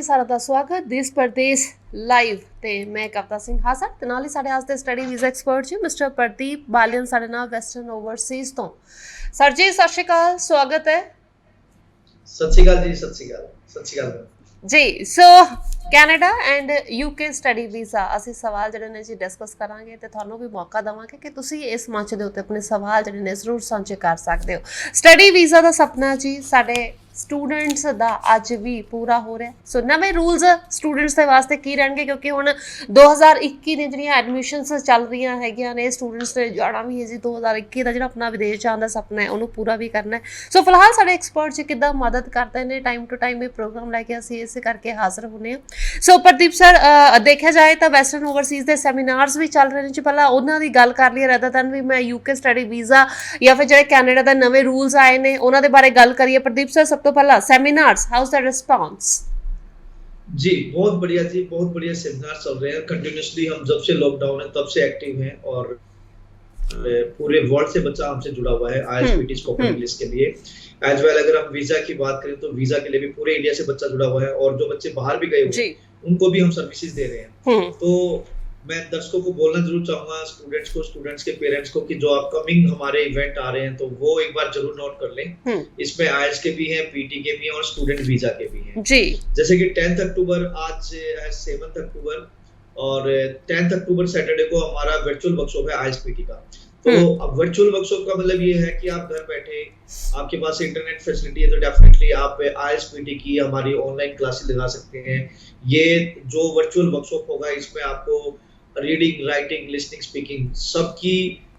ਸਾਰਾ ਦਾ ਸਵਾਗਤ ਦੇਸ਼ ਪ੍ਰਦੇਸ਼ ਲਾਈਵ ਤੇ ਮੈਂ ਕਵਿਤਾ ਸਿੰਘ ਹਾਸਾ ਤੇ ਨਾਲ ਹੀ ਸਾਡੇ ਅੱਜ ਦੇ ਸਟੱਡੀ ਵੀਜ਼ਾ ਐਕਸਪਰਟ ਜੀ ਮਿਸਟਰ ਪ੍ਰਦੀਪ ਬਾਲੀਅਨ ਸਾਡੇ ਨਾਲ ਵੈਸਟਰਨ ਓਵਰਸੀਜ਼ ਤੋਂ। ਸਰ ਜੀ ਸਤਿ ਸ਼੍ਰੀ ਅਕਾਲ, ਸਵਾਗਤ ਹੈ। ਸਤਿ ਸ਼੍ਰੀ ਅਕਾਲ ਜੀ, ਸਤਿ ਸ਼੍ਰੀ ਅਕਾਲ ਜੀ। ਸੋ Canada and UK study visa ਅਸੀਂ ਸਵਾਲ ਜਿਹੜੇ ਨੇ ਜੀ ਡਿਸਕਸ ਕਰਾਂਗੇ ਤੇ ਤੁਹਾਨੂੰ ਵੀ ਮੌਕਾ ਦੇਵਾਂਗੇ ਕਿ ਤੁਸੀਂ ਇਸ ਮੰਚ ਦੇ ਉੱਤੇ ਆਪਣੇ ਸਵਾਲ ਜਿਹੜੇ ਨੇ ਜ਼ਰੂਰ ਸਾਂਝੇ ਕਰ ਸਕਦੇ ਹੋ। ਸਟੱਡੀ ਵੀਜ਼ਾ ਦਾ ਸੁਪਨਾ ਜੀ ਸਾਡੇ ਸਟੂਡੈਂਟਸ ਦਾ ਅੱਜ ਵੀ ਪੂਰਾ ਹੋ ਰਿਹਾ। ਸੋ ਨਵੇਂ ਰੂਲਸ ਸਟੂਡੈਂਟਸ ਦੇ ਵਾਸਤੇ ਕੀ ਰਹਿਣਗੇ, ਕਿਉਂਕਿ ਹੁਣ 2021 ਦੀਆਂ ਜਿਹੜੀਆਂ ਐਡਮਿਸ਼ਨਸ ਚੱਲ ਰਹੀਆਂ ਹੈਗੀਆਂ ਨੇ, ਸਟੂਡੈਂਟਸ ਨੇ ਜਾਣਾ ਵੀ ਹੈ ਜੀ 2021 ਦਾ ਜਿਹੜਾ ਆਪਣਾ ਵਿਦੇਸ਼ ਜਾਣ ਦਾ ਸੁਪਨਾ ਹੈ ਉਹਨੂੰ ਪੂਰਾ ਵੀ ਕਰਨਾ ਹੈ। ਸੋ ਫਿਲਹਾਲ ਸਾਡੇ ਐਕਸਪਰਟ ਜੀ ਕਿੱਦਾਂ ਮਦਦ ਕਰਦੇ ਨੇ, ਟਾਈਮ ਟੂ ਟਾਈਮ ਇਹ ਪ੍ਰੋਗਰਾਮ ਲੈ ਕੇ ਅਸੀਂ ਇਸੇ ਕਰਕੇ ਹਾਜ਼ਰ ਹੁੰਦੇ ਹਾਂ। ਸੋ ਪ੍ਰਦੀਪ ਸਰ, ਦੇਖਿਆ ਜਾਏ ਤਾਂ ਵੈਸਟਰਨ ਓਵਰਸੀਜ਼ ਦੇ ਸੈਮੀਨਾਰਸ ਵੀ ਚੱਲ ਰਹੇ ਨੇ ਜੀ। ਪਹਿਲਾਂ ਉਹਨਾਂ ਦੀ ਗੱਲ ਕਰ ਲਈਏ ਰਦਰ ਦੈਨ ਵੀ ਮੈਂ ਯੂਕੇ ਸਟੱਡੀ ਵੀਜ਼ਾ ਜਾਂ ਫਿਰ ਜਿਹੜੇ ਕੈਨੇਡਾ ਦਾ ਨਵੇਂ ਰੂਲਸ ਆਏ ਨੇ ਉਹਨਾਂ ਦੇ ਬਾਰੇ ਗੱਲ ਕਰੀਏ। ਪ੍ਰਦੀਪ ਸਰ ਸਭ ਤੋਂ ਪਹਿਲਾਂ seminars, how is the response? जी बहुत बढ़िया जी, बहुत बढ़िया सेमिनार चल रहे हैं कंटिन्यूअसली। हम जब से लॉकडाउन है तब से एक्टिव हैं और पूरे वर्ल्ड से बच्चा हमसे जुड़ा हुआ है आईएसपीटी स्पोकन इंग्लिश के लिए। एज वेल अगर हम वीजा की बात करें तो वीजा के लिए भी पूरे इंडिया से बच्चा जुड़ा हुआ है और जो बच्चे बाहर भी गए हुए हैं उनको भी हम सर्विसेज दे रहे हैं। तो मैं दर्शकों को बोलना जरूर चाहूंगा, स्टूडेंट्स के पेरेंट्स को, कि जो अपकमिंग हमारे इवेंट आ रहे हैं तो वो एक बार जरूर नोट कर लें। इसमें आईएल्स के भी हैं, पीटी के भी हैं और स्टूडेंट वीजा के भी हैं जी। जैसे कि 10th अक्टूबर आज है, 7th अक्टूबर और 10th अक्टूबर सैटरडे को हमारा वर्चुअल वर्कशॉप है आईएलटीएस का। तो अब वर्चुअल वर्कशॉप का मतलब ये है कि आप घर बैठे, आपके पास इंटरनेट फैसिलिटी है तो डेफिनेटली आप आईएलटीएस की हमारी ऑनलाइन क्लासेस लगा सकते हैं। ये जो वर्चुअल वर्कशॉप होगा इसमें आपको रीडिंग, राइटिंग, लिसनिंग, स्पीकिंग सबकी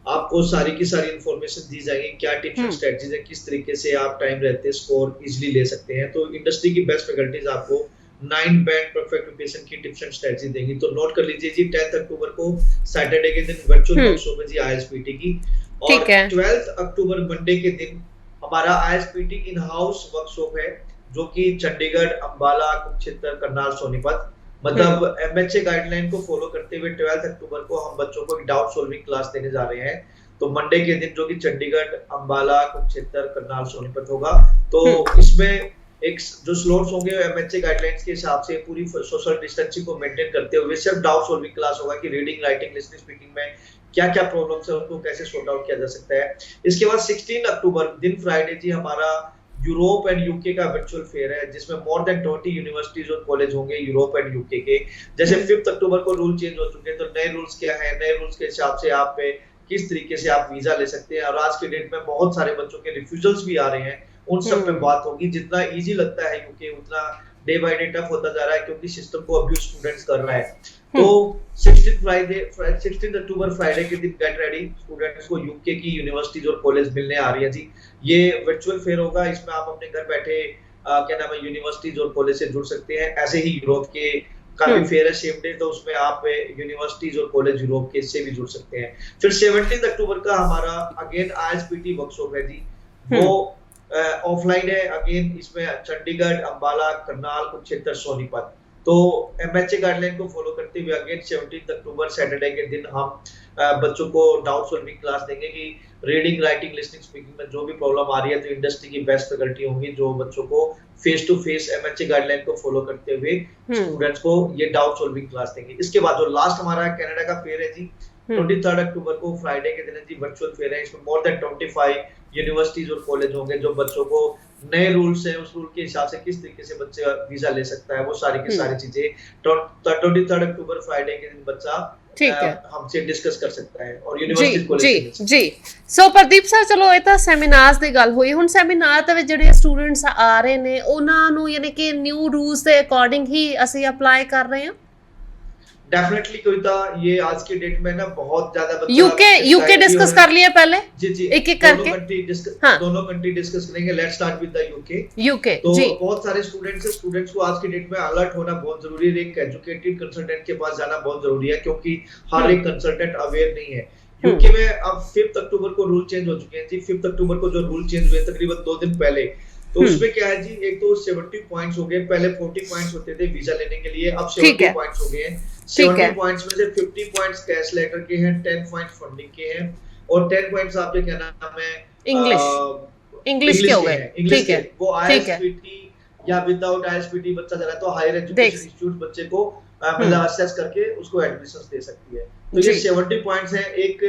आपको सारी की सारी इंफॉर्मेशन दी जाएगी। क्या टिप्स एंड स्ट्रेटजीज है, किस तरीके से आप टाइम रहते स्कोर इजीली ले सकते हैं। तो इंडस्ट्री की बेस्ट फैकल्टीज आपको 9 बैंड परफेक्ट प्रिपरेशन की टिप्स एंड स्ट्रेटजी देंगी। तो नोट कर लीजिए जी, 10th अक्टूबर को सैटरडे के दिन वर्चुअल वर्कशॉप है जी आईएलटीएस की, और 12th अक्टूबर मंडे के दिन हमारा आईएलटीएस इन हाउस वर्कशॉप है जो कि चंडीगढ़, अंबाला, कुरुक्षेत्र, करनाल, सोनीपत मतलब एमएचए गाइडलाइन को फॉलो करते हुए 12th अक्टूबर को हम बच्चों को एक डाउट सॉल्विंग क्लास देने जा रहे हैं। तो मंडे के दिन जो कि चंडीगढ़, अंबाला, कुरुक्षेत्र, करनाल, सोनीपत होगा। तो इसमें एक जो स्लॉट्स होंगे एमएचए गाइडलाइंस के हिसाब से पूरी सोशल डिस्टेंसिंग को मेंटेन करते हुए सिर्फ डाउट सॉल्विंग क्लास होगा कि रीडिंग, राइटिंग, लिसनिंग, स्पीकिंग में क्या क्या प्रॉब्लम्स है उनको कैसे सॉर्ट आउट किया जा सकता है। इसके बाद 16 अक्टूबर दिन फ्राइडे जी हमारा यूरोप एंड यूके का वर्चुअल फेयर है, जिसमें मोर देन 20 यूनिवर्सिटीज और कॉलेज होंगे यूरोप एंड यूके के। जैसे 5th अक्टूबर को रूल चेंज हो चुके हैं, तो नए रूल्स क्या है, नए रूल्स के हिसाब से आप किस तरीके से आप वीजा ले सकते हैं। और आज के डेट में बहुत सारे बच्चों के रिफ्यूजल्स भी आ रहे हैं, उन सब पे बात होगी। जितना इजी लगता है यूके उतना डे बाय डे टफ होता जा रहा है, क्योंकि सिस्टम को अब्यूज स्टूडेंट्स कर रहा है। तो 16 अक्टूबर फ्राइडे के दिन गेट रेडी, स्टूडेंट्स को यूके की यूनिवर्सिटीज और कॉलेज मिलने आ रही है जी। ये वर्चुअल फेयर होगा, इसमें आप अपने घर बैठे क्या नाम है यूनिवर्सिटीज और कॉलेज से जुड़ सकते हैं। ऐसे ही यूरोप के काफी फेयर है सेम डे, तो उसमें आप यूनिवर्सिटीज और कॉलेज यूरोप के से भी जुड़ सकते हैं। फिर 17 अक्टूबर का हमारा अगेन आईएलटीएस वर्कशॉप है जी, वो ऑफलाइन है अगेन। इसमें चंडीगढ़, अंबाला, करनाल, कुरुक्षेत्र, सोनीपत। तो एमएचए गाइडलाइन को फॉलो करते हुए अगेन 17 अक्टूबर सैटरडे के दिन हम बच्चों को डाउट सॉल्विंग क्लास देंगे कि रीडिंग, राइटिंग, लिसनिंग, स्पीकिंग में जो भी प्रॉब्लम आ रही है तो इंडस्ट्री की बेस्ट फैकल्टी होंगी जो बच्चों को face to face MHA guideline को फॉलो करते हुए स्टूडेंट्स को ये डाउट सॉल्विंग क्लास देंगे। इसके बाद जो लास्ट हमारा कनाडा का फेयर है जी 23 अक्टूबर को फ्राइडे के दिन है जी वर्चुअल फेयर है। इसमें मोर देन 25 यूनिवर्सिटीज और कॉलेज होंगे जो बच्चों को नए रूल्स है उस रूल के हिसाब से किस तरीके से बच्चे वीजा ले सकता है, वो सारी की सारी चीजें 23 अक्टूबर फ्राइडे के दिन बच्चा हमसे डिस्कस कर सकता है और यूनिवर्सिटी कॉलेज जी। सो ਪ੍ਰਦੀਪ ਸਰ, ਚਲੋ ਇਹ ਤਾਂ ਸੈਮੀਨਾਰਸ ਦੀ ਗੱਲ ਹੋਈ। ਹੁਣ ਸੈਮੀਨਾਰ ਦੇ ਵਿੱਚ ਜਿਹੜੇ ਸਟੂਡੈਂਟਸ ਆ ਰਹੇ ਨੇ ਉਹਨਾਂ ਨੂੰ ਯਾਨੀ ਕਿ ਨਿਊ ਰੂਲਸ ਦੇ ਅਕੋਰਡਿੰਗ ਹੀ ਅਸੀਂ ਅਪਲਾਈ ਕਰ ਰਹੇ ਹਾਂ। डेफिनेटली कविता, ये आज के डेट में ना बहुत ज्यादा यूके डिस्कस कर लिया पहले जी एक एक करके दोनों कंट्री डिस्कस करेंगे। Let's start with the UK. तो बहुत सारे स्टूडेंट्स को आज के डेट में अलर्ट होना बहुत जरूरी है। एक एजुकेटेड कंसल्टेंट के पास जाना बहुत जरूरी है, क्योंकि हर एक कंसल्टेंट अवेयर नहीं है। यूके में अब 5th अक्टूबर को रूल चेंज हो चुके हैं जी। 5th अक्टूबर को जो रूल चेंज हुए तकरीबन 2 दिन पहले, तो उसमें क्या है जी, एक तो 70 पॉइंट्स हो गए, पहले 40 पॉइंट्स होते थे वीजा लेने के लिए, अब 70 पॉइंट्स हो गए हैं। 70 पॉइंट्स में से 50 पॉइंट्स कैश लेटर के हैं, 10 पॉइंट्स फंडिंग के हैं और 10 पॉइंट्स आपके क्या नाम है इंग्लिश के हो गए। ठीक है, वो आईएलटीएस या विदाउट आईएसपीटी बच्चा जा रहा है तो हायर देख एजुकेशन इंस्टीट्यूट बच्चे को मतलब असेस करके उसको एडमिशन दे सकती है। तो ये जी 70 पॉइंट्स हैं। एक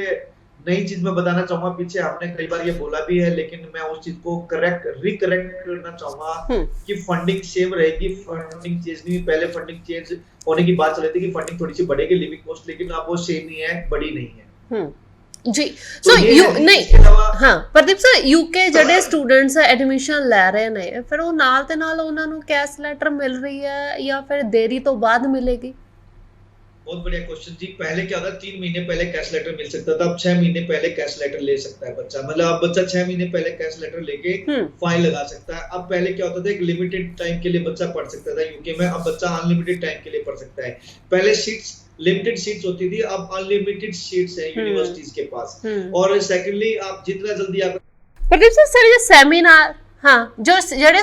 नई चीज मैं बताना चाहूंगा, पीछे हमने कई बार ये बोला भी है लेकिन मैं उस चीज को रिकरेक्ट करना चाहूंगा हम्म कि फंडिंग सेम रहेगी, फंडिंग चेंज नहीं। पहले फंडिंग चेंज होने की बात चल रही थी कि फंडिंग थोड़ी सी बढ़ेगी लिविंग कॉस्ट, लेकिन अब वो सेम ही है, बड़ी नहीं है। जी तो सो ये यू है। नहीं इसके अलावा ਹਾਂ ਪ੍ਰਦੀਪ ਸਰ ਯੂਕੇ ਜਿਹੜੇ ਸਟੂਡੈਂਟਸ ਐਡਮਿਸ਼ਨ ਲੈ ਰਹੇ ਨੇ ਫਿਰ ਉਹ ਨਾਲ ਤੇ ਨਾਲ ਉਹਨਾਂ ਨੂੰ ਕੈਸ਼ ਲੈਟਰ ਮਿਲ ਰਹੀ ਹੈ ਜਾਂ ਫਿਰ ਦੇਰੀ ਤੋਂ ਬਾਅਦ ਮਿਲੇਗੀ? बहुत बढ़िया क्वेश्चन जी। पहले क्या होता, 3 महीने पहले कैश लेटर मिल सकता था, अब 6 महीने पहले कैश लेटर ले सकता है बच्चा। मतलब अब बच्चा 6 महीने पहले कैश लेटर लेके फाइन लगा सकता है। अब पहले क्या होता था, एक लिमिटेड टाइम के लिए बच्चा पढ़ सकता था यूके में, अब बच्चा अनलिमिटेड टाइम के लिए पढ़ सकता है। पहले सीट्स लिमिटेड सीट्स होती थी, अब अनलिमिटेड सीट्स है यूनिवर्सिटीज के पास। और सेकंडली आप जितना जल्दी आप ਪ੍ਰਦੀਪ ਸਰ ਇਹ ਸੈਮੀਨਾਰ ਹਾਂ ਜੋ ਜਿਹੜੇ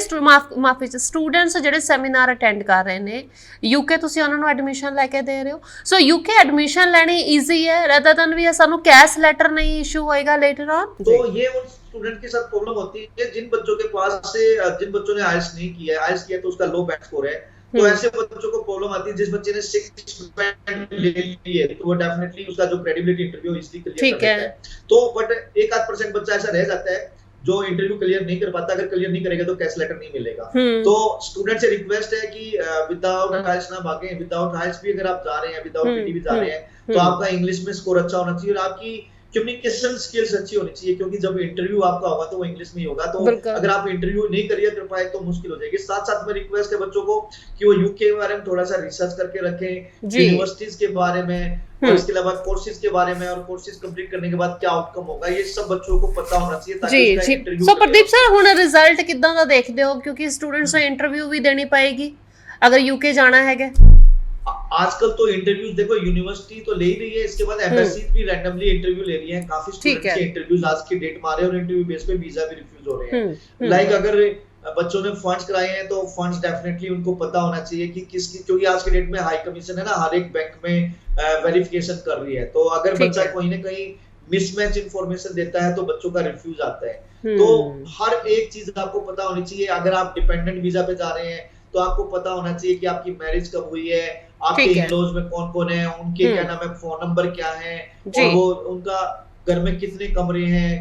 ਮਾਫੀ ਚ ਸਟੂਡੈਂਟਸ ਜਿਹੜੇ ਸੈਮੀਨਾਰ ਅਟੈਂਡ ਕਰ ਰਹੇ ਨੇ ਯੂਕੇ ਤੁਸੀਂ ਉਹਨਾਂ ਨੂੰ ਐਡਮਿਸ਼ਨ ਲੈ ਕੇ ਦੇ ਰਹੇ ਹੋ ਸੋ ਯੂਕੇ ਐਡमिशन ਲੈਣੀ ਈਜ਼ੀ है rather than ਵੀ ਸਾਨੂੰ कैश लेटर नहीं इशू होएगा लेटर ऑन? तो ये उन स्टूडेंट के साथ प्रॉब्लम होती है जिन बच्चों के पास से जिन बच्चों ने आईएलटीएस नहीं किया है, आईएलटीएस किया तो उसका लो बैंड स्कोर है, तो ऐसे बच्चों को प्रॉब्लम आती है। जिस बच्चे ने 6 बैंड ले लिए तो वो डेफिनेटली उसका जो क्रेडिबिलिटी इंटरव्यू इजीली क्लियर कर लेता है। तो बट 1-8% बच्चा ऐसा रह जाता है जो इंटरव्यू क्लियर नहीं कर पाता। अगर क्लियर नहीं करेगा तो कैश लेटर नहीं मिलेगा। तो स्टूडेंट से रिक्वेस्ट है कि विदाउट आईएलटीएस ना भागें। विदाउट आईएलटीएस भी अगर आप जा रहे हैं, विदाउट पीटी भी जा रहे हैं तो आपका इंग्लिश में स्कोर अच्छा होना चाहिए और आपकी कम्युनिकेशन स्किल्स अच्छी होनी चाहिए, क्योंकि जब इंटरव्यू आपका होगा तो वो इंग्लिश में ही होगा। तो अगर आप इंटरव्यू नहीं क्लियर कर पाए तो मुश्किल हो जाएगी। साथ साथ में रिक्वेस्ट है बच्चों को कि वो यूके के बारे में थोड़ा सा रिसर्च करके रखें, यूनिवर्सिटीज के बारे में और इसके अलावा कोर्सेज के बारे में, और कोर्सेज कंप्लीट करने के बाद क्या आउटकम होगा ये सब बच्चों को पता होना चाहिए ताकि उसका इंटरव्यू। सो प्रदीप सर ਹੁਣ ਰਿਜ਼ਲਟ ਕਿਦਾਂ ਦਾ ਦੇਖਦੇ ਹੋ ਕਿਉਂਕਿ ਸਟੂਡੈਂਟਸ ਨੂੰ ਇੰਟਰਵਿਊ ਵੀ ਦੇਣੀ ਪਏਗੀ ਅगर यूके जाना है? आजकल तो इंटरव्यूज देखो यूनिवर्सिटी तो ले ही रही है, इसके बाद एम्बेसी भी रैंडमली इंटरव्यू ले रही है। काफी स्टूडेंट्स के इंटरव्यूज आज की डेट में आ रहे हैं और इंटरव्यू बेस पे वीजा भी रिफ्यूज हो रहे हैं। लाइक अगर बच्चों ने फंड्स कराए हैं तो फंड्स डेफिनेटली उनको पता होना चाहिए कि किसकी, क्योंकि आज के डेट में हाई कमीशन है ना, हर एक बैंक में वेरिफिकेशन कर रही है। तो अगर बच्चा कहीं ना कहीं मिसमैच इंफॉर्मेशन देता है तो बच्चों का रिफ्यूज आता है। तो हर एक चीज आपको पता होनी चाहिए। अगर आप डिपेंडेंट वीजा पे जा रहे हैं तो आपको पता होना चाहिए कि आपकी मैरिज कब हुई है, आपके इन-लॉज में कौन कौन है, उनके क्या नाम है, फोन नंबर क्या है, और वो उनका घर में कितने कमरे हैं,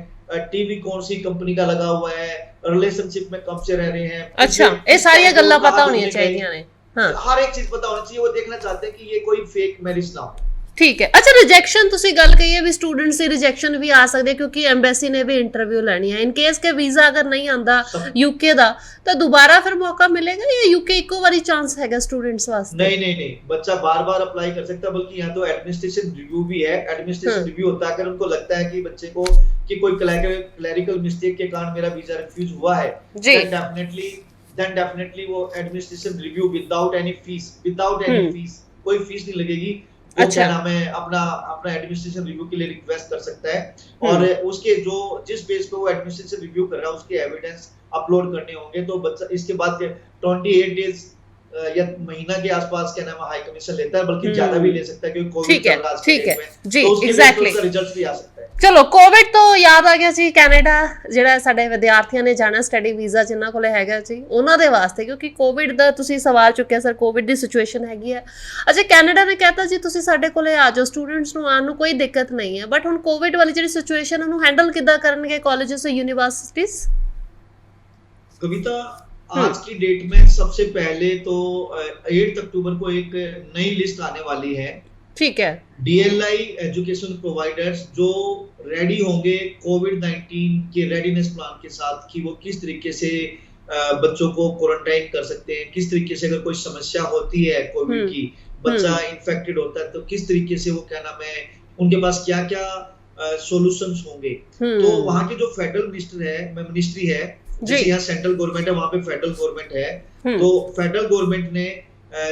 टीवी कौन सी कंपनी का लगा हुआ है, रिलेशनशिप में कब से रह रहे हैं। अच्छा ये सारी गल्लां पता होनी चाहिए ने। हां हर एक चीज पता होनी चाहिए। वो देखना चाहते हैं कि ये कोई फेक मैरिज ना हो। ठीक है। अच्छा रिजेक्शन ਤੁਸੀਂ ਗੱਲ ਕਹੀ ਹੈ ਵੀ ਸਟੂਡੈਂਟਸ ਦੀ ਰਿਜੈਕਸ਼ਨ ਵੀ ਆ ਸਕਦੀ ਹੈ ਕਿਉਂਕਿ ਐਮਬੈਸੀ ਨੇ ਵੀ ਇੰਟਰਵਿਊ ਲੈਣੀ ਹੈ। ਇਨ ਕੇਸ ਕੇ ਵੀਜ਼ਾ ਅਗਰ ਨਹੀਂ ਆਂਦਾ ਯੂਕੇ ਦਾ ਤਾਂ ਦੁਬਾਰਾ ਫਿਰ ਮੌਕਾ ਮਿਲੇਗਾ ਜਾਂ ਯੂਕੇ ਇੱਕੋ ਵਾਰੀ ਚਾਂਸ ਹੈਗਾ स्टूडेंट्स वास्ते? नहीं, बच्चा बार-बार अप्लाई कर सकता है, बल्कि यहाँ तो एडमिनिस्ट्रेशन रिव्यू भी है। एडमिनिस्ट्रेशन रिव्यू होता है अगर उनको लगता है कि बच्चे को कि कोई क्लैरिकल मिस्टेक के कारण मेरा वीजा रिफ्यूज हुआ है, देन डेफिनेटली वो administration review without any fees, कोई फीस नहीं लगेगी। अच्छा नाम है अपना एडमिनिस्ट्रेशन रिव्यू के लिए रिक्वेस्ट कर सकता है और उसके जो जिस बेस पे वो एडमिनिस्ट्रेशन रिव्यू कर रहा है उसके एविडेंस अपलोड करने होंगे। तो बच्चा इसके बाद 28 डेज या महीना के आसपास क्या नाम है हाई कमीशन लेता है, बल्कि ज्यादा भी ले सकता है क्योंकि कोविड चल रहा है। ठीक है जी एग्जैक्टली रिजल्ट्स भी आ सकता है। ਚਲੋ ਕੋਵਿਡ ਤੋਂ ਯਾਦ ਆ ਗਿਆ ਜੀ ਕੈਨੇਡਾ ਜਿਹੜਾ ਸਾਡੇ ਵਿਦਿਆਰਥੀਆਂ ਨੇ ਜਾਣਾ ਸਟੱਡੀ ਵੀਜ਼ਾ ਜਿਨ੍ਹਾਂ ਕੋਲੇ ਹੈਗਾ ਜੀ ਉਹਨਾਂ ਦੇ ਵਾਸਤੇ ਕਿਉਂਕਿ ਕੋਵਿਡ ਦਾ ਤੁਸੀਂ ਸਵਾਲ ਚੁੱਕਿਆ ਸਰ ਕੋਵਿਡ ਦੀ ਸਿਚੁਏਸ਼ਨ ਹੈਗੀ ਹੈ। ਅੱਛਾ ਕੈਨੇਡਾ ਨੇ ਕਹਿਤਾ ਜੀ ਤੁਸੀਂ ਸਾਡੇ ਕੋਲੇ ਆ ਜਾਓ ਸਟੂਡੈਂਟਸ ਨੂੰ ਆਉਣ ਨੂੰ ਕੋਈ ਦਿੱਕਤ ਨਹੀਂ ਹੈ ਬਟ ਹੁਣ ਕੋਵਿਡ ਵਾਲੀ ਜਿਹੜੀ ਸਿਚੁਏਸ਼ਨ ਉਹਨੂੰ ਹੈਂਡਲ ਕਿੱਦਾਂ ਕਰਨਗੇ ਕਾਲजेस और यूनिवर्सिटीज? कविता आज की डेट में सबसे पहले तो 8 अक्टूबर को एक नई लिस्ट आने वाली है। ठीक है। DLI एजुकेशन प्रोवाइडर्स जो रेडी होंगे कोविड-19 के रेडीनेस प्लान के साथ कि वो किस तरीके से बच्चों को क्वारंटाइन कर सकते हैं, किस तरीके से अगर कोई समस्या होती है कोविड की, बच्चा इन्फेक्टेड होता है तो किस तरीके से वो क्या नाम है उनके पास क्या क्या सॉल्यूशंस होंगे। तो वहाँ के जो फेडरल मिनिस्ट्री है जैसे यहाँ सेंट्रल गवर्नमेंट है वहाँ पे फेडरल गवर्नमेंट है। तो फेडरल गवर्नमेंट ने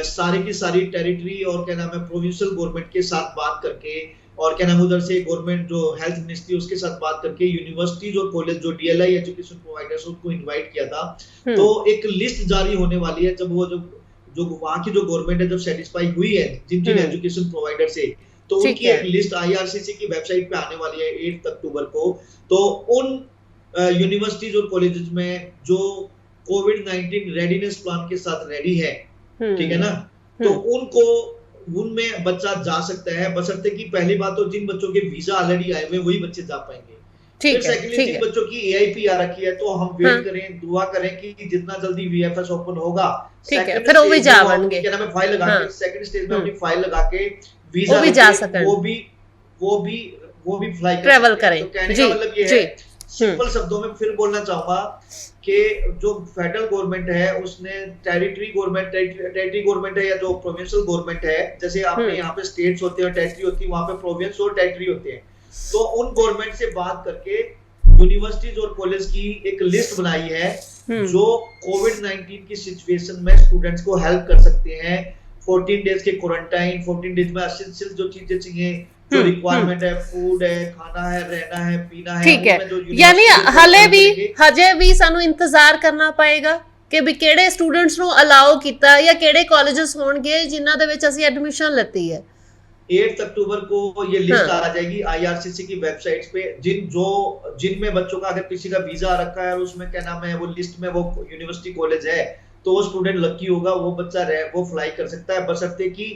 सारी की सारी टेरिटरी और क्या नाम है प्रोविंशियल गवर्नमेंट के साथ बात करके और क्या नाम उधर से गवर्नमेंट जो हेल्थ मिनिस्ट्री उसके साथ बात करके यूनिवर्सिटीज और कॉलेज जो DLI एजुकेशन प्रोवाइडर्स उनको इनवाइट किया था। तो एक लिस्ट जारी होने वाली है जब वो जो वहाँ की जो गवर्नमेंट है जब सेटिस्फाई हुई है जिन एजुकेशन प्रोवाइडर से तो उनकी एक लिस्ट IRCC की वेबसाइट पे आने वाली है 8 अक्टूबर को। तो उन यूनिवर्सिटीज और कॉलेजेस में जो कोविड-19 रेडीनेस प्लान के साथ रेडी है, ठीक है ना, तो हम्म उनको उनमें बच्चा जा सकता है, बशर्ते कि पहली बात तो जिन बच्चों के वीजा ऑलरेडी आए हुए वही बच्चे जा पाएंगे। फिर ठीक है सेकंडली ठीक जिन है बच्चों की एआईपी आ रखी है तो हम हाँ वेट करें, दुआ करें कि जितना जल्दी वीएफएस ओपन होगा, ठीक है सेकंड फिर वो भी स्टेज जा में वो बन अपनी गए क्या नाम है फाइल लगा हाँ के, सेकंड स्टेज में अपनी फाइल लगा के वो वीजा भी जा लेके सकन वो भी वो भी फ्लाई कर ट्रेवल सकते हैं। करें तो कहने जी का मतलब ये जी है, सिंपल शब्दों में फिर बोलना चाहूंगा कि जो फेडरल गवर्नमेंट है उसने टेरिटरी गवर्नमेंट है या जो प्रोविंशियल गवर्नमेंट है, जैसे आपने यहाँ पे स्टेट्स होते हैं, टेरिटरी होती है, वहां पे प्रोविंस और टेरिटरी होते हैं, तो उन गवर्नमेंट से बात करके यूनिवर्सिटीज और कॉलेज की एक लिस्ट बनाई है जो कोविड-19 की सिचुएशन में स्टूडेंट्स को हेल्प कर सकते हैं। 14 डेज के क्वारंटाइन, 14 डेज में एसेंशियल जो चीजें चाहिए, जो रिक्वायरमेंट है, फूड है, खाना है, रहना है, पीना है, ठीक है उसमें जो यानी यूनिवर्सिटी हले हेल्प भी करेंगे। ਹਜੇ ਵੀ ਸਾਨੂੰ ਇੰਤਜ਼ਾਰ ਕਰਨਾ ਪਏਗਾ ਕਿ ਵੀ ਕਿਹੜੇ ਸਟੂਡੈਂਟਸ ਨੂੰ ਅਲਾਉ ਕੀਤਾ ਜਾਂ ਕਿਹੜੇ ਕਾਲਜਸ ਹੋਣਗੇ ਜਿਨ੍ਹਾਂ ਦੇ ਵਿੱਚ ਅਸੀਂ ਐਡਮਿਸ਼ਨ ਲੱਤੀ ਹੈ 8 अक्टूबर को ये लिस्ट हाँ आ जाएगी आईआरसीसी की वेबसाइट्स पे, जिनमें बच्चों का अगर किसी का वीजा आ रखा है और उसमें क्या नाम है वो लिस्ट में वो यूनिवर्सिटी कॉलेज है, तो वो स्टूडेंट लकी होगा, वो बच्चा वो फ्लाई कर सकता है, बशर्ते कि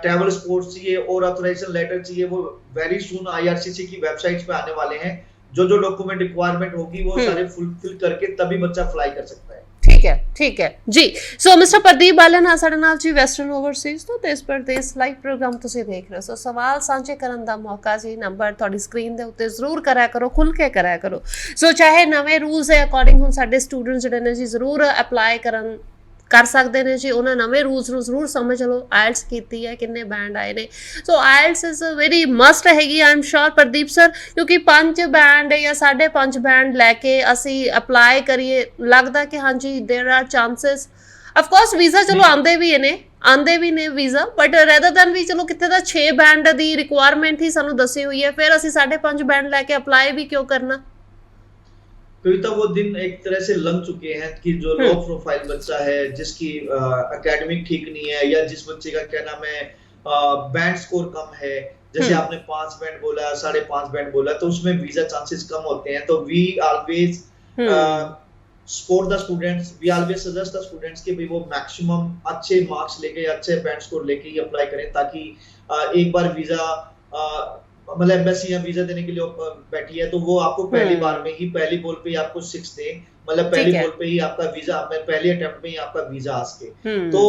ट्रैवल स्पोर्ट्स चाहिए और ऑथराइजेशन लेटर चाहिए, वो वेरी सून आईआरसीसी की वेबसाइट्स पे आने वाले हैं। जो डॉक्यूमेंट रिक्वायरमेंट होगी वो सारे फुलफिल करके तभी बच्चा फ्लाई कर सकता है। ਠੀਕ ਹੈ ਜੀ ਸੋ ਮਿਸਟਰ ਪ੍ਰਦੀਪ ਬਾਲਨ ਆ ਸਾਡੇ ਨਾਲ ਜੀ ਵੈਸਟਰਨ ਓਵਰਸੀਜ਼ ਤੋਂ ਦੇਸ਼ ਪ੍ਰਦੇਸ਼ ਲਾਈਵ ਪ੍ਰੋਗਰਾਮ ਤੁਸੀਂ ਦੇਖ ਰਹੇ ਹੋ। ਸੋ ਸਵਾਲ ਸਾਂਝੇ ਕਰਨ ਦਾ ਮੌਕਾ ਜੀ ਨੰਬਰ ਤੁਹਾਡੀ ਸਕਰੀਨ ਦੇ ਉੱਤੇ ਜ਼ਰੂਰ ਕਰਿਆ ਕਰੋ, ਖੁੱਲ ਕੇ ਕਰਿਆ ਕਰੋ। ਸੋ ਚਾਹੇ ਨਵੇਂ ਰੂਲਸ ਦੇ ਅਕੋਰਡਿੰਗ ਹੁਣ ਸਾਡੇ ਸਟੂਡੈਂਟਸ ਜਿਹੜੇ ਨੇ ਜੀ ਜ਼ਰੂਰ ਅਪਲਾਈ ਕਰ ਸਕਦੇ ਨੇ ਜੀ, ਉਹਨਾਂ ਨਵੇਂ ਰੂਲਸ ਨੂੰ ਜ਼ਰੂਰ ਸਮਝ ਲਓ। ਆਇਲਸ ਕੀਤੀ ਹੈ, ਕਿੰਨੇ ਬੈਂਡ ਆਏ ਨੇ, ਸੋ ਆਇਲਸ ਇਜ਼ ਵੈਰੀ ਮਸਟ ਹੈਗੀ I am sure Pradeep sir, ਕਿਉਂਕਿ 5 ਬੈਂਡ ਜਾਂ 5.5 ਬੈਂਡ ਲੈ ਕੇ ਅਸੀਂ ਅਪਲਾਈ ਕਰੀਏ, ਲੱਗਦਾ ਕਿ ਹਾਂਜੀ there are chances of course visa ਚਲੋ ਆਉਂਦੇ ਵੀ ਨੇ ਵੀਜ਼ਾ, ਬਟ ਰੈਦਰ ਦੈਨ ਵੀ ਚਲੋ ਕਿਤੇ ਦਾ 6 ਬੈਂਡ ਦੀ ਰਿਕੁਆਇਰਮੈਂਟ ਹੀ ਸਾਨੂੰ ਦੱਸੀ ਹੋਈ ਹੈ, ਫਿਰ ਅਸੀਂ 5.5 ਬੈਂਡ ਲੈ ਕੇ ਅਪਲਾਈ ਵੀ ਕਿਉਂ ਕਰਨਾ। कविता वो दिन एक तरह से लंघ चुके हैं कि जो लो प्रोफाइल बच्चा है, जिसकी एकेडमिक ठीक नहीं है, या जिस बच्चे का क्या नाम है बैंड स्कोर कम है, जैसे आपने 5 बैंड बोला, 5.5 बैंड बोला, तो उसमें वीजा चांसेस कम होते हैं। तो we always support the students, we always suggest the students कि भाई वो मैक्सिमम अच्छे मार्क्स लेके, अच्छे बैंड स्कोर लेके ही अप्लाई करें, ताकि एक बार वीजा मतलब एम्बेसी यहाँ वीजा देने के लिए बैठी है तो वो आपको पहली बार में ही पहली बॉल पे ही आपको 6 दे, मतलब पहली बॉल पे ही आपका वीजा, पहले अटेम्प्ट में ही आपका वीजा आ सके। तो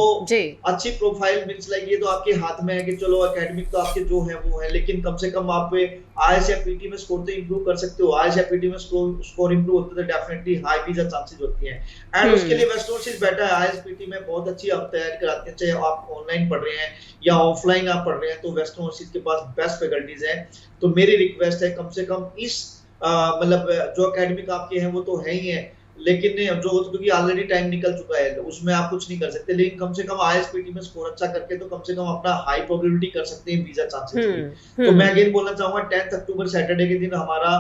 अच्छी प्रोफाइल मींस लाइक ये तो आपके हाथ में है कि चलो एकेडमिक तो आपके जो है वो है, लेकिन कम से कम आप आईएएस या पीटी में स्कोर तो इंप्रूव कर सकते हो। आईएएस या पीटी में स्कोर इंप्रूव होता है तो डेफिनेटली हाई वीजा चांसेस होती हैं, एंड उसके लिए वेस्टर्न ओवरसीज बेटर है। आईएएस पीटी में बहुत अच्छी आप तैयारी कराते हैं, चाहे आप ऑनलाइन पढ़ रहे हैं या ऑफलाइन आप पढ़ रहे हैं, तो वेस्टर्न ओवरसीज के पास बेस्ट फैकल्टीज है। तो मेरी रिक्वेस्ट है कम से कम इस मतलब जो एकेडमिक आपके हैं वो तो है ही है, लेकिन जो क्योंकि ऑलरेडी टाइम निकल चुका है उसमें आप कुछ नहीं कर सकते, लेकिन कम से कम आईएसपीटी में स्कोर अच्छा करके तो कम से कम अपना हाई प्रोबेबिलिटी कर सकते हैं वीजा चांसेस की। तो मैं अगेन बोलना चाहूंगा 10 अक्टूबर सैटरडे के दिन हमारा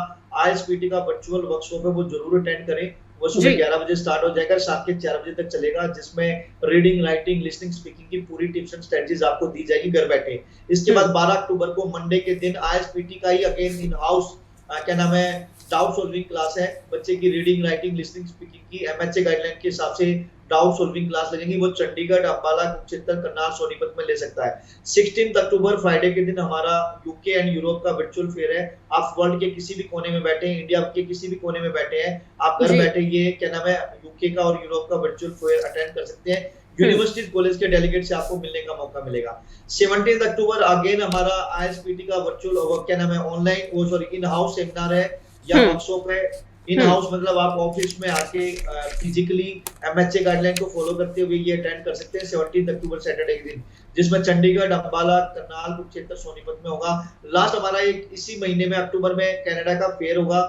आईएसपीटी का वर्चुअल वर्कशॉप है, वो जरूर अटेंड करें। वो सुबह 11 बजे स्टार्ट हो जाएगा, शाम के 4 बजे तक चलेगा, जिसमें रीडिंग, राइटिंग, लिसनिंग, स्पीकिंग की पूरी टिप्स एंड स्ट्रेटजीज आपको दी जाएगी घर बैठे। इसके बाद 12 अक्टूबर को मंडे के दिन आईएसपीटी का ही अगेन इन हाउस क्या नाम है डाउट सॉल्विंग क्लास है, बच्चे की रीडिंग, राइटिंग, लिसनिंग, स्पीकिंग की एमएचए गाइडलाइन के हिसाब से डाउट सॉल्विंग क्लास लगेगी। वो चंडीगढ़, अंबाला, कुरुक्षेत्र, करनाल, सोनीपत में ले सकता है। 16 अक्टूबर फ्राइडे के दिन हमारा यूके एंड यूरोप का वर्चुअल फेयर है। आप वर्ल्ड के किसी भी कोने में बैठे हैं, इंडिया के किसी भी कोने में बैठे हैं, आप घर बैठे ये क्या नाम है यूके का और यूरोप का वर्चुअल फेयर अटेंड कर सकते हैं। यूनिवर्सिटीज कॉलेज के डेलीगेट से आपको मिलने का मौका मिलेगा। 17 अक्टूबर अगेन हमारा आईएसपीटी का वर्चुअल क्या नाम है ऑनलाइन वो सॉरी इन हाउस सेमिनार है या वर्कशॉप है। इन हाउस मतलब आप ऑफिस में आके फिजिकली एमएचए गाइडलाइन को फॉलो करते हुए ये अटेंड कर सकते हैं 17 अक्टूबर सैटरडे के दिन, जिसमें चंडीगढ़, अंबाला, करनाल, कुरुक्षेत्र, सोनीपत में होगा। लास्ट हमारा एक इसी महीने में अक्टूबर में कनाडा का फेयर होगा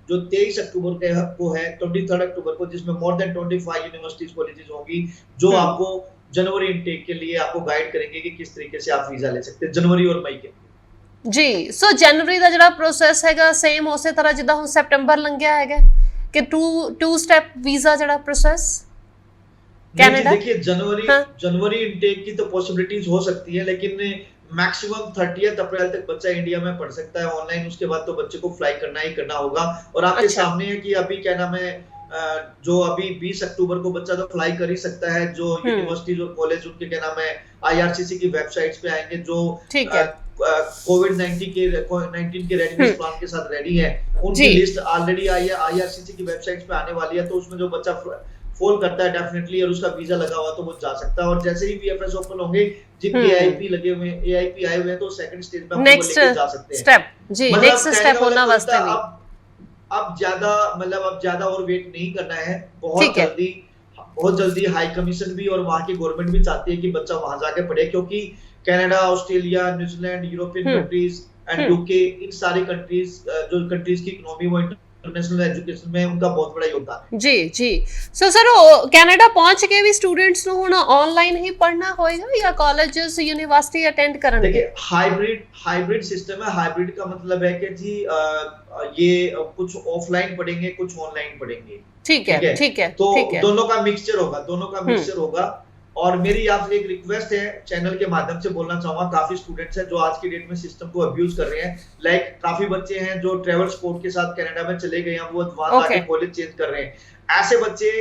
जो 23 अक्टूबर को है, 23 अक्टूबर को, जिसमें मोर देन 25 यूनिवर्सिटीज कॉलेजेस होंगी जो आपको जनवरी इनटेक के लिए आपको गाइड करेंगे कि किस तरीके से आप वीजा ले सकते हैं जनवरी और मई के जी। सो जनवरी ਦਾ ਜਿਹੜਾ ਪ੍ਰੋਸੈਸ ਹੈਗਾ ਸੇਮ ਉਸੇ ਤਰ੍ਹਾਂ ਜਿੱਦਾਂ ਹੁਣ ਸੈਪਟੈਂਬਰ ਲੰਘਿਆ ਹੈਗਾ ਕਿ ਟੂ ਸਟੈਪ ਵੀਜ਼ਾ ਜਿਹੜਾ प्रोसेस कनाडा। देखिए जनवरी इनटेक की तो पॉसिबिलिटीज हो सकती है, लेकिन मैक्सिमम 30 अप्रैल तक बच्चा इंडिया में पढ़ सकता है ऑनलाइन। उसके बाद तो बच्चे को फ्लाई करना ही करना होगा। और आपके सामने है कि अभी क्या नाम है जो अभी 20 अक्टूबर को बच्चा तो फ्लाई कर ही सकता है, जो यूनिवर्सिटीज और कॉलेज उनके क्या नाम है IRCC की वेबसाइट्स पे आएंगे, जो कोविड-19 के रेडीनेस प्लान के साथ रेडी है, उनकी लिस्ट ऑलरेडी आई है, IRCC की वेबसाइट्स पे आने वाली है। तो उसमें जो बच्चा फॉल करता है डेफिनेटली और उसका वीजा लगा हुआ तो वो जा सकता है। और जैसे ही VFS ओपन होंगे, जिनके AIP लगे हुए हैं, AIP आए हुए हैं, तो सेकंड स्टेज पे हम लेके जा सकते हैं। स्टेप जी, नेक्स्ट स्टेप होना वास्ते भी अब ज्यादा और वेट नहीं करना है। बहुत जल्दी हाई कमीशन भी और वहां की गवर्नमेंट भी चाहती है कि बच्चा वहां जाके पढ़े, क्योंकि Canada, Australia, New Zealand, European countries and UK, इन सारी कंट्रीज जो कंट्रीज की इकोनॉमी वो इंटरनेशनल एजुकेशन में उनका बहुत बड़ा योगदान है। जी सो सर कनाडा पहुंच के भी स्टूडेंट्स ਨੂੰ ਹੁਣ ऑनलाइन ही पढ़ना होएगा या कॉलेजेस यूनिवर्सिटी अटेंड करेंगे? देखिए हाइब्रिड सिस्टम है। हाइब्रिड का मतलब है कि जी ये कुछ ऑफलाइन पढ़ेंगे, कुछ ऑनलाइन पढ़ेंगे। ठीक है तो दोनों का मिक्सचर होगा। और मेरी आपसे एक रिक्वेस्ट है, चैनल के माध्यम से बोलना चाहूंगा, काफी स्टूडेंट्स हैं जो आज की डेट में सिस्टम को अब्यूज कर रहे हैं। लाइक काफी बच्चे हैं जो ट्रैवल स्पोर्ट के साथ कनाडा में चले गए हैं, वो वहां जाके कॉलेज चेंज कर रहे हैं। ऐसे बच्चे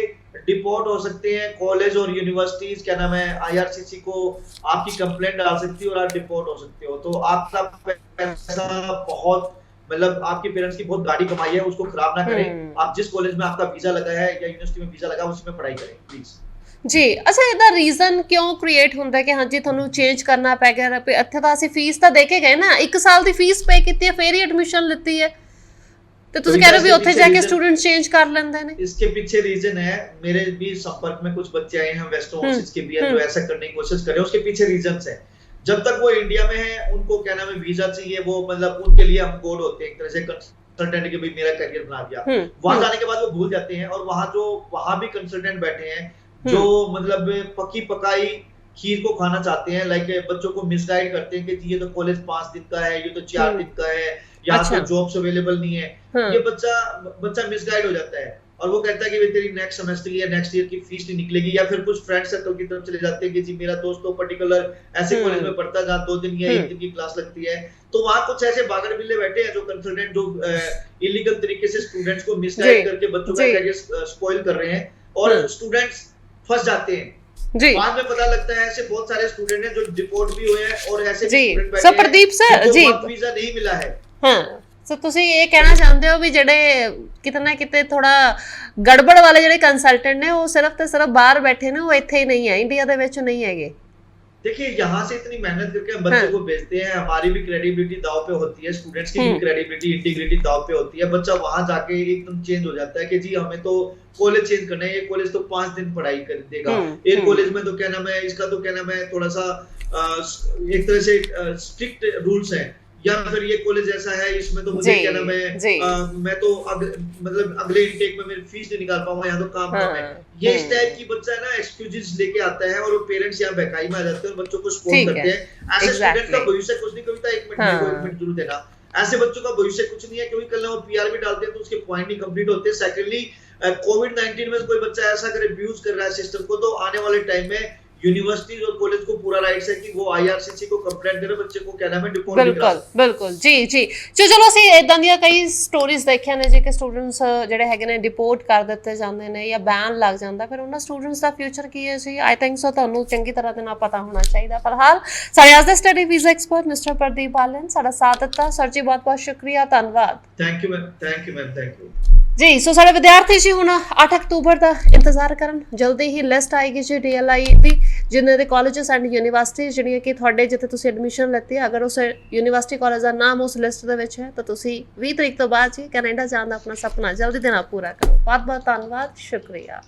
डिपोर्ट हो सकते हैं। कॉलेज और यूनिवर्सिटीज क्या नाम है IRCC को आपकी कंप्लेंट डाल सकती है और आप डिपोर्ट हो सकते हो। तो आपका पैसा बहुत आपके पेरेंट्स की बहुत गाड़ी कमाई है, उसको खराब ना करें। आप जिस कॉलेज में आपका वीजा लगा है या यूनिवर्सिटी में वीजा लगा, उसी में पढ़ाई करें प्लीज। जी अच्छा, ਇਹਦਾ ਰੀਜ਼ਨ ਕਿਉਂ ਕ੍ਰੀਏਟ ਹੁੰਦਾ ਕਿ ਹਾਂਜੀ ਤੁਹਾਨੂੰ ਚੇਂਜ ਕਰਨਾ ਪੈ ਗਿਆ? ਇੱਥੇ ਤਾਂ ਅਸੀਂ ਫੀਸ ਤਾਂ ਦੇ ਕੇ ਗਏ ਨਾ, 1 ਸਾਲ ਦੀ ਫੀਸ ਪੇ ਕੀਤੀ ਹੈ, ਫੇਰ ਹੀ ਐਡਮਿਸ਼ਨ ਲਿੱਤੀ ਹੈ, ਤੇ ਤੁਸੀਂ ਕਹਿ ਰਹੇ ਹੋ ਵੀ ਉੱਥੇ ਜਾ ਕੇ स्टूडेंट चेंज कर लेते हैं। इसके पीछे रीजन है, मेरे भी संपर्क में कुछ बच्चे आए हैं वेस्ट ओवरसीज के भी, जो ऐसा करने की कोशिश कर रहे हैं। उसके पीछे रीजंस है, जब तक वो इंडिया में है उनको क्या नाम है वीजा चाहिए, वो उनके लिए हम गोड होते हैं एक तरह से कंसल्टेंट के भी मेरा करियर बना दिया। वहां जाने के बाद वो भूल जाते हैं, और वहां भी कंसल्टेंट बैठे हैं जो पकी पकाई खीर को खाना चाहते हैं। लाइक बच्चों को मिसगाइड करते हैं कि ये तो कॉलेज 5 दिन का है, ये तो 4 दिन का है, यहाँ तो जॉब्स अवेलेबल नहीं है। ये बच्चा मिसगाइड हो जाता है और वो कहता है कि तेरी नेक्स्ट सेमेस्टर या नेक्स्ट ईयर की फीस नहीं निकलेगी। या फिर कुछ फ्रेंड सर्कल की तरफ चले जाते हैं कि जी मेरा दोस्त तो पर्टिकुलर ऐसे कॉलेज में पढ़ता है जहाँ 2 दिन या 1 दिन की क्लास लगती है। तो वहाँ कुछ ऐसे बागड़ बिल्ले बैठे हैं जो कंसल्टेंट, जो इलीगल तरीके से स्टूडेंट्स को मिसगाइड करके बच्चों का करियर स्पॉइल कर रहे हैं, और स्टूडेंट्स फंस जाते हैं। बाद में पता लगता है ऐसे बहुत सारे स्टूडेंट हैं जो डिपोर्ट भी हुए हैं, और ऐसे स्टूडेंट बैठे हैं प्रदीप सर जी वीजा नहीं मिला है। हाँ सो ਤੁਸੀਂ ਇਹ ਕਹਿਣਾ ਚਾਹੁੰਦੇ ਹੋ ਵੀ ਜਿਹੜੇ ਕਿਤੇ ਨਾ ਕਿਤੇ ਥੋੜਾ ਗੜਬੜ ਵਾਲੇ ਜਿਹੜੇ ਕੰਸਲਟੈਂਟ ਨੇ ਉਹ ਸਿਰਫ ਤੇ सिर्फ ਬਾਹਰ ਬੈਠੇ ਨੇ, ਉਹ ਇੱਥੇ ਹੀ नहीं है, इंडिया ਦੇ ਵਿੱਚ नहीं हैगे। देखिए यहाँ से इतनी मेहनत करके हम बच्चे को भेजते हैं, हमारी भी क्रेडिबिलिटी दाव पे होती है, स्टूडेंट्स की भी क्रेडिबिलिटी इंटीग्रिटी दाव पे होती है। बच्चा वहां जाके एकदम चेंज हो जाता है कि जी हमें तो कॉलेज चेंज करना है, ये कॉलेज तो 5 दिन पढ़ाई कर देगा, एक कॉलेज में तो क्या नाम है इसका तो क्या नाम है थोड़ा सा एक तरह से स्ट्रिक्ट रूल्स है, या फिर ये कॉलेज ऐसा है इसमें तो मुझे क्या नाम है मैं तो अगले इनटेक में मेरी फीस नहीं निकाल पाऊंगा, यहाँ तो काम कम है। ये इस टाइप की बच्चा है ना एक्सक्यूजेस लेके आता है, और वो पेरेंट्स यहाँ बहकाई में आ जाते हैं और बच्चों को सपोर्ट करते हैं। ऐसे स्टूडेंट का भविष्य कुछ नहीं। कविता 1 मिनट जरूर देना, ऐसे बच्चों का भविष्य कुछ नहीं है, क्योंकि कल वो PR भी डालते हैं तो उसके पॉइंट नहीं कंप्लीट होते। सेकेंडली कोविड-19 में कोई बच्चा ऐसा कर अब्यूज कर रहा है सिस्टम को, तो आने वाले टाइम में यूनिवर्सिटीज और कॉलेज को पूरा राइट्स है कि वो IRCC को कंप्लेंट करे, बच्चे को क्या नाम है डिपोर्ट करा। बिल्कुल जी चलो ਅਸੀਂ ਇਦਾਂ ਦੀਆਂ ਕਈ ਸਟੋਰੀਜ਼ ਦੇਖਿਆ ਨੇ ਜੀ ਕਿ ਸਟੂਡੈਂਟਸ ਜਿਹੜੇ ਹੈਗੇ ਨੇ ਡਿਪੋਰਟ ਕਰ ਦਿੱਤੇ ਜਾਂਦੇ ਨੇ ਜਾਂ ਬੈਨ ਲੱਗ ਜਾਂਦਾ, ਫਿਰ ਉਹਨਾਂ ਸਟੂਡੈਂਟਸ ਦਾ ਫਿਊਚਰ ਕੀ ਹੈ ਜੀ? ਆਈ ਥਿੰਕ ਸੋ ਤੁਹਾਨੂੰ ਚੰਗੀ ਤਰ੍ਹਾਂ ਦੇ ਨਾਲ ਪਤਾ ਹੋਣਾ ਚਾਹੀਦਾ। ਫਿਲਹਾਲ ਸਾਡੇ ਅੱਜ ਦੇ study visa expert mister Pradeep Balan ਸਾਡਾ ਸਾਥ ਦਿੱਤਾ। ਸਰ ਜੀ ਬਹੁਤ ਬਹੁਤ ਸ਼ੁਕਰੀਆ, ਧੰਨਵਾਦ। Thank you ma'am. जी सो सारे विद्यार्थी जी हुण 8 अक्तूबर का इंतजार करन, जल्दी ही लिस्ट आएगी जी DLI दी, जिन्हें दे कॉलेजेस एंड यूनिवर्सिटी जिहड़ियां कि तुहाडे जिथे तुसीं एडमिशन लैती है, अगर उस यूनिवर्सिटी कॉलेज का नाम उस लिस्ट दे विच है तो तुसीं 20 तरीक तो बाद जी कनाडा जाण दा अपना सपना जल्दी दे नाल पूरा करो। बहुत बहुत धन्नवाद, शुक्रिया।